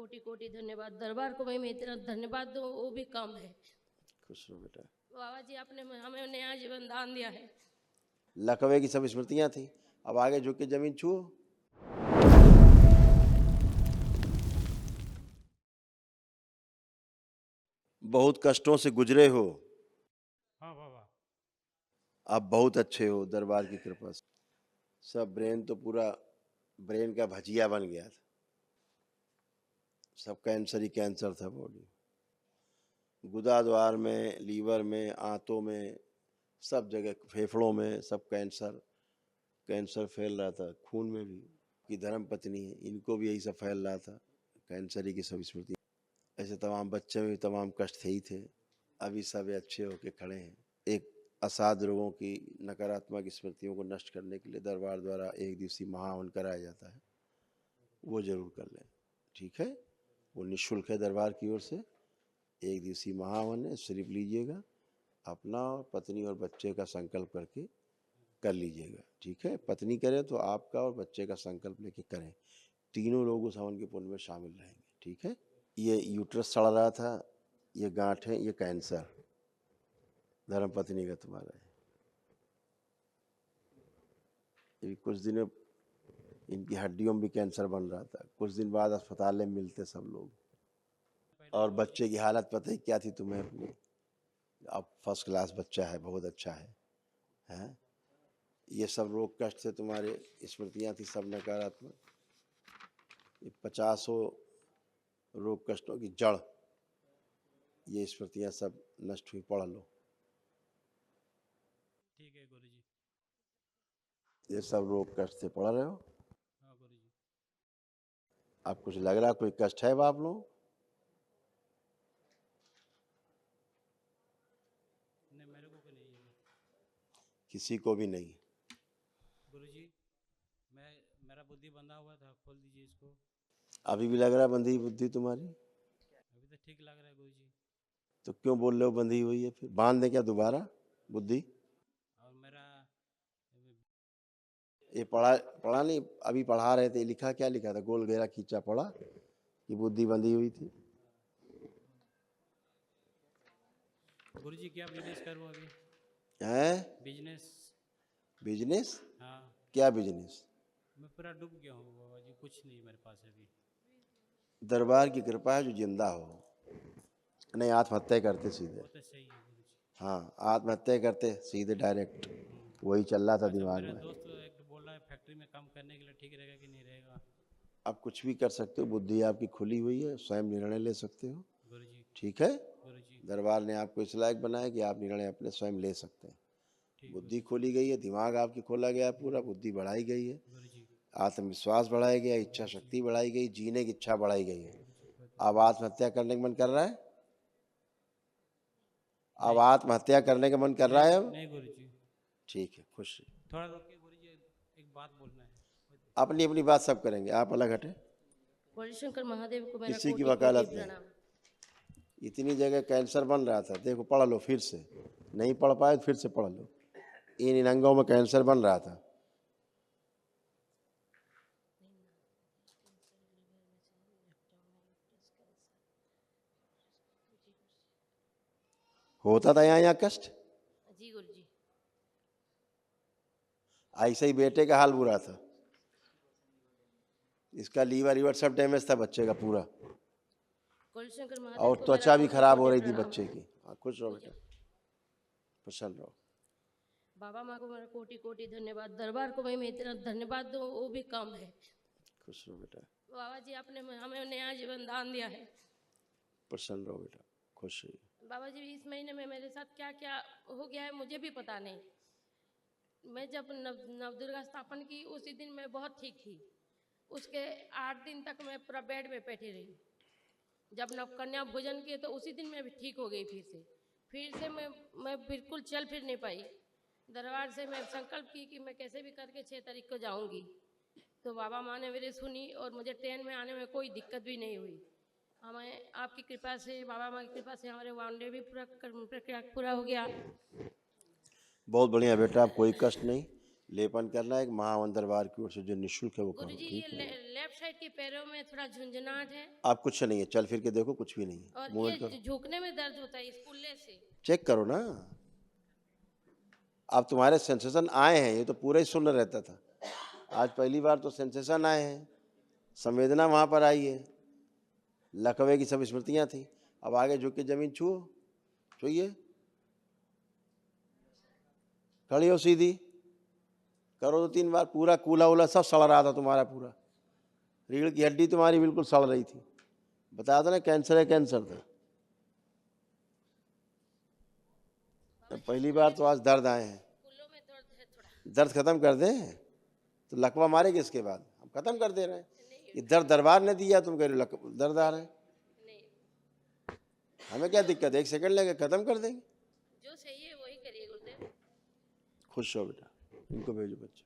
कोटि कोटि धन्यवाद। दरबार को मैं इतना धन्यवाद दूं वो भी कम है। खुश रहो बेटा। बाबा जी आपने हमें नया जीवन दान दिया है। लकवे की सब स्मृतियां थी, अब आगे झुक के जमीन छुओ। बहुत कष्टों से गुजरे हो, हाँ बाबा। आप बहुत अच्छे हो दरबार की कृपा से। सब ब्रेन तो पूरा ब्रेन का भजिया बन गया था, सब कैंसर ही कैंसर था बॉडी, गुदाद्वार में, लीवर में, आंतों में, सब जगह, फेफड़ों में, सब कैंसर कैंसर फैल रहा था, खून में भी। की धर्म पत्नी है, इनको भी यही सब फैल रहा था, कैंसर ही की सब स्मृति। ऐसे तमाम बच्चे में भी तमाम कष्ट थे ही थे, अभी सब अच्छे होके खड़े हैं। एक असाध रोगों की नकारात्मक स्मृतियों को नष्ट करने के लिए दरबार द्वारा एक दिवसीय महाहवन कराया जाता है, वो जरूर कर लें, ठीक है। वो निःशुल्क है दरबार की ओर से, एक दिवसीय महाहवन है, सिर्फ लीजिएगा, अपना और पत्नी और बच्चे का संकल्प करके कर लीजिएगा, ठीक है। पत्नी करे तो आपका और बच्चे का संकल्प लेके करें, तीनों लोग उस हवन के पुण्य में शामिल रहेंगे, ठीक है। ये यूट्रस सड़ रहा था, ये गांठ है, ये कैंसर धर्मपत्नी का तुम्हारा है। ये कुछ दिन इनकी हड्डियों में भी कैंसर बन रहा था, कुछ दिन बाद अस्पताल में मिलते सब लोग। और बच्चे की हालत पता ही क्या थी तुम्हें अपनी, अब फर्स्ट क्लास बच्चा है, बहुत अच्छा है, हैं? ये सब रोग कष्ट से तुम्हारे स्मृतियाँ थी सब नकारात्मक, ये 50 रोग कष्टों की जड़, ये स्मृतियाँ सब नष्ट हुई, पढ़ लो। ठीक है गुरुजी। ये सब रोग कष्ट से पढ़ रहे हो। हाँ गुरुजी। आप कुछ लग रहा कोई कष्ट है आप लोग? नहीं मेरे को नहीं है किसी को भी नहीं? गुरुजी। मेरा बुद्धि बंधा हुआ था, खोल दीजिए इसको। अभी भी लग रहा है बंधी बुद्धि तुम्हारी? अभी तो ठीक लग रहा है गुरुजी। तो क्यों बोल रहे हो बंधी हुई है? फिर बांध दे क्या दोबारा बुद्धि? और मेरा ये पढ़ा नहीं, अभी पढ़ा रहे थे, लिखा क्या लिखा था? गोल घेरा खींचा पढ़ा कि बुद्धि बंधी हुई थी। गुरुजी क्या बिजनेस करूँ अभी? हैं? बिजनेस। बिजनेस? हाँ। क्या बिजनेस? मैं पूरा डूब गया हूँ बाबा जी, कुछ नहीं मेरे पास अभी। दरबार की कृपा है जो जिंदा हो, नहीं आत्महत्या करते सीधे। वो तो सही है गुरुजी। हाँ, आत्महत्या करते सीधे डायरेक्ट, वही चल रहा था अच्छा दिमाग मेरा में। दोस्त एक बोल रहा है फैक्ट्री में काम करने के लिए, ठीक रहेगा कि नहीं रहेगा? आप कुछ भी कर सकते हो, बुद्धि आपकी खुली हुई है, स्वयं निर्णय ले सकते हो, गुरुजी। ठीक है। गुरुजी। दरबार ने आपको इस लायक बनाया कि आप निर्णय अपने स्वयं ले सकते हैं। ठीक बुद्धि खोली गई है, दिमाग आपकी खोला गया है, पूरा बुद्धि बढ़ाई गई है, गुरुजी। आत्मविश्वास बढ़ाया गया, इच्छा शक्ति बढ़ाई गई, जीने की इच्छा बढ़ाई गई है। गुरुजी। अब आत्महत्या करने का मन कर रहा है? अब नहीं आत्महत्या करने का मन कर रहा है अब? नहीं गुरुजी। ठीक है, खुश रहिए। थोड़ा रुकिए गुरुजी, एक बात बोलना है। अपनी अपनी बात सब करेंगे, आप अलग हटे। गौरीशंकर महादेव को मेरा किसी की कोटि कोटि वकालत नहीं। प्रणाम। इतनी जगह कैंसर बन रहा था, देखो पढ़ लो फिर से, नहीं पढ़ पाए तो फिर से पढ़ लो। इन अंगों में कैंसर बन रहा था, होता था यहाँ कष्ट। जी गुरुजी। ऐसे ही बेटे का हाल बुरा था, इसका लीवर सब डैमेज था बच्चे का पूरा, गौरीशंकर महादेव और को मेरा त्वचा भी कोटि खराब हो कोटि रही थी प्रणाम। बच्चे की। खुश रहो बेटा, प्रसन्न रहो। बाबा माँ को मेरा कोटि कोटि धन्यवाद। दरबार को मैं इतना धन्यवाद दूं वो भी कम है। खुश रहो बेटा, बाबा जी आपने हमें नया जीवन दान दिया है। प्रसन्न रहो बेटा, खुश रहिए। बाबा जी इस महीने में मेरे साथ क्या क्या हो गया है मुझे भी पता नहीं। मैं जब नवदुर्गा स्थापन की उसी दिन मैं बहुत ठीक थी, उसके 8 दिन तक मैं पूरा बेड में बैठी रही। जब नवकन्या भोजन किए तो उसी दिन मैं भी ठीक हो गई। फिर से मैं बिल्कुल चल फिर नहीं पाई। दरबार से मैं संकल्प की कि मैं कैसे भी करके 6 तारीख को जाऊंगी। तो बाबा माँ ने मेरी सुनी और मुझे ट्रेन में आने में कोई दिक्कत भी नहीं हुई। हमें आपकी कृपा से, बाबा माँ की कृपा से हमारे वांडे भी प्रक्रिया पूरा हो गया। बहुत बढ़िया बेटा, आप कोई कष्ट नहीं, लेपन करना है, एक महावन दरबार की ओर से जो निःशुल्क है वो करो, गुरुजी ठीक ये है। लेफ्ट साइड के पैरों में थोड़ा झुंझुनाहट है आप कुछ नहीं है, चल फिर के देखो, कुछ भी नहीं है, और मूवमेंट ये करो, झुकने में दर्द होता है इस कुल्ले से। चेक करो ना। अब तुम्हारे सेंसेशन आए हैं, ये तो पूरा ही शून्य रहता था, आज पहली बार तो सेंसेशन आए हैं, संवेदना वहां पर आई है, लकवे की सब स्मृतियां थी। अब आगे झुक के जमीन छुओ, छुइए, खड़ी हो सीधी, करो 2-3 बार, पूरा कूला उला सब सड़ रहा था तुम्हारा, पूरा रीढ़ की हड्डी तुम्हारी बिल्कुल सड़ रही थी, बताया था ना कैंसर है, कैंसर था। पहली बार तो आज दर्द आए हैं, कुल्लों में दर्द है थोड़ा। दर्द खत्म कर दें तो लकवा मारेगी इसके बाद, हम खत्म कर दे रहे हैं। ये दर्द दरबार ने दिया, तुम कह रहे हो दर्द आ रहे हैं, नहीं, हमें क्या दिक्कत है, 1 सेकंड लगे खत्म कर देंगे। जो सही है वही करिए गुरुदेव। खुश हो बेटा, इनको भेजो बच्चे,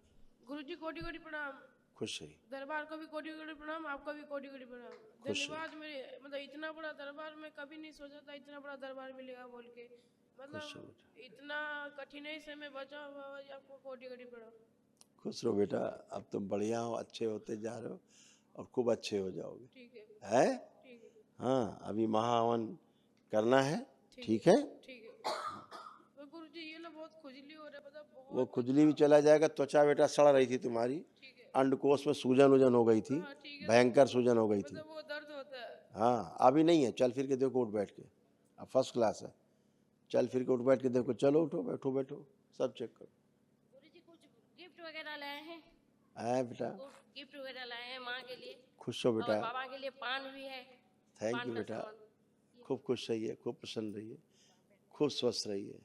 गुरुजी कोटि कोटि प्रणाम। खुश रहिए, दरबार को भी कोटि कोटि प्रणाम, आपको भी कोटि कोटि प्रणाम। खुश धन्यवाद। मेरे मतलब इतना बड़ा दरबार मैं कभी नहीं सोचा था इतना बड़ा दरबार मिलेगा बोल के, खुश हो मतलब बेटा, इतना कठिनाई से मैं बचा हुआ हूँ, आपको कोटि कोटि प्रणाम। खुश रहो बेटा, अब तुम बढ़िया हो, अच्छे होते जा रहे हो और खूब अच्छे हो जाओगे, ठीक है, है? ठीक है, हाँ, अभी महाहवन करना है, ठीक है? ठीक है। तो गुरुजी ये ना बहुत खुजली हो रहा है, मतलब बहुत। वो खुजली भी चला जाएगा, त्वचा बेटा सड़ रही थी तुम्हारी, ठीक है, अंडकोश में सूजन वूजन हो गई थी, हाँ ठीक है, भयंकर सूजन हो गई थी। मतलब वो दर्द होता है। हाँ, अभी नहीं है, चल फिर के देखो, उठ बैठ के, अब फर्स्ट क्लास है, चल फिर के उठ बैठ के देखो, चलो उठो, बैठो बैठो, सब चेक करो। गुरुजी कुछ गिफ्ट वगैरह लाए हैं? है बेटा, कुछ गिफ्ट वगैरह लाए हैं माँ के लिए खुश हो और बेटा, बाबा के लिए पान भी है। थैंक पान यू का बेटा, सामान। खूब खुश रहिए, खूब प्रसन्न रहिए, खूब स्वस्थ रहिए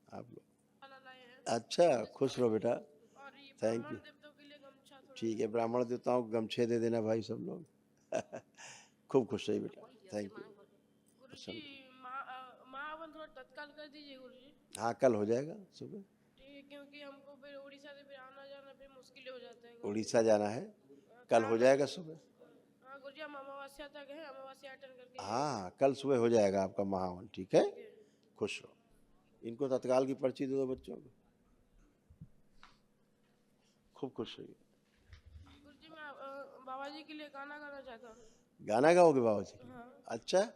आप लोग। वाला लाए हैं। अच्छा, खुश रहो बेटा, और ये थैंक ब्राह्मण यू, देवताओं के लिए गमछा थोड़ा। ठीक है, ब्राह्मण देवताओं को गमछे दे देना भाई सब लोग। खूब खुश रहिए बेटा, थैंक यू। गुरुजी महावन थोड़ा तत्काल कर दीजिए गुरुजी। हाँ, कल हो जाएगा सुबह। ठीक है, क्योंकि हमको फिर उड़ीसा से फिर आना जाना फिर मुश्किल हो जाता है। उड़ीसा जाना है, कल हो जाएगा सुबह। हाँ गुरुजी, हम अमावस्या तक है, अमावस्या अटेंड करके। हाँ, कल सुबह हो जाएगा आपका महावन, ठीक है? खुश रहो, इनको तत्काल की पर्ची दे दो बच्चों को, खूब खुश रहिए। गुरुजी मैं बाबा जी के लिए गाना गाना चाहता हूँ। गाना गाओगे बाबा जी? हाँ। अच्छा,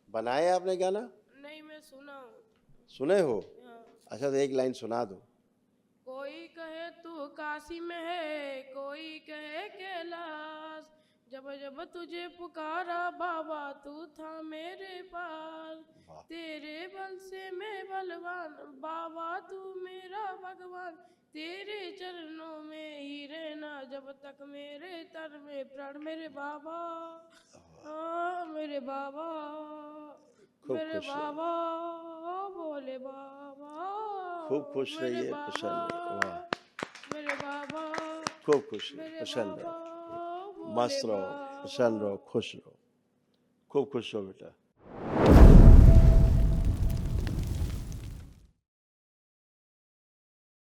बनाया आपने गाना? नहीं, मैं सुना हूँ। सुने हो? हाँ। अच्छा, तो एक लाइन सुना दो। कोई कहे तू काशी में है, कोई कहे कैलाश, जब जब तुझे पुकारा बाबा तू था मेरे पास, वाह। तेरे बल से मैं बलवान बाबा तू मेरा भगवान, तेरे चरणों में ही रहना जब तक मेरे तन में प्राण, मेरे बाबा, हाँ मेरे बाबा, खूब मेरे खुश रहिए, बाबा, बोले बाबा, खूब खुश मेरे रहिए, बाबा, प्रसन्न रहिए, वाह, मेरे बाबा, खूब खुश रहिए, मेरे प्रसन्न बाबा, रहो, बोले मस्त रहो, बाबा। प्रसन्न रहो, खुश रहो, खूब खुश रहो बेटा।